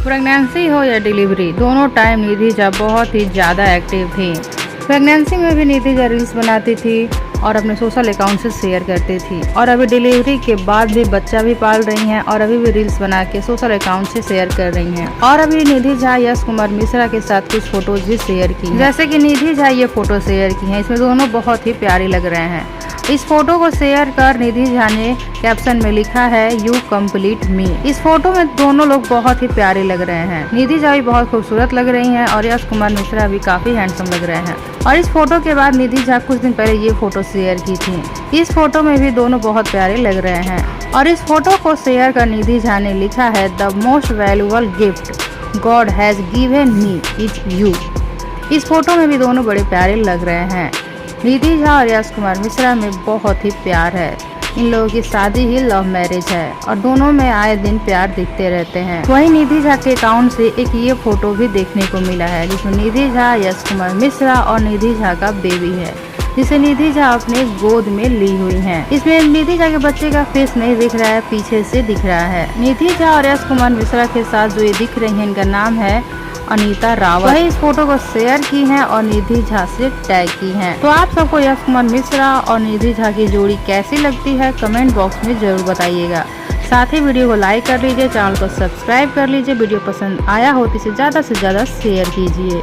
Pregnancy हो या delivery, दोनों टाइम निधि झा बहुत ही ज़्यादा एक्टिव थी। प्रेगनेंसी में भी निधि झा रील्स बनाती थी और अपने सोशल अकाउंट से शेयर करती थी, और अभी डिलीवरी के बाद भी बच्चा भी पाल रही हैं और अभी भी रील्स बना के सोशल अकाउंट से शेयर कर रही हैं। और अभी निधि झा यश कुमार मिश्रा के साथ कुछ फोटोज भी शेयर की, जैसे कि निधि झा ये फोटो शेयर की हैं। इसमें दोनों बहुत ही प्यारी लग रहे हैं। इस फोटो को शेयर कर निधि झा ने कैप्शन में लिखा है यू कम्प्लीट मी। इस फोटो में दोनों लोग बहुत ही प्यारे लग रहे हैं। निधि झा भी बहुत खूबसूरत लग रही हैं और यश कुमार मिश्रा भी काफी हैंडसम लग रहे हैं। और इस फोटो के बाद निधि झा कुछ दिन पहले ये फोटो शेयर की थी। इस फोटो में भी दोनों बहुत प्यारे लग रहे हैं। और इस फोटो को शेयर कर निधि झा ने लिखा है the most valuable gift God has given me is you. इस फोटो में भी दोनों बड़े प्यारे लग रहे हैं। निधि झा और यश कुमार मिश्रा में बहुत ही प्यार है। इन लोगों की शादी ही लव मैरिज है और दोनों में आए दिन प्यार दिखते रहते हैं। वहीं निधि झा के अकाउंट से एक ये फोटो भी देखने को मिला है, जिसमें निधि झा, यश कुमार मिश्रा और निधि झा का बेबी है, जिसे निधि झा अपने गोद में ली हुई हैं। इसमें निधि झा के बच्चे का फेस नहीं दिख रहा है, पीछे से दिख रहा है। निधि झा और यश कुमार मिश्रा के साथ जो ये दिख रही है, इनका नाम है अनीता रावत। वही इस फोटो को शेयर की हैं और निधि झा से टैग की हैं। तो आप सबको यश कुमार मिश्रा और निधि झा की जोड़ी कैसी लगती है कमेंट बॉक्स में जरूर बताइएगा। साथ ही वीडियो को लाइक कर लीजिए, चैनल को सब्सक्राइब कर लीजिए। वीडियो पसंद आया हो तो इसे ज़्यादा से ज़्यादा शेयर कीजिए।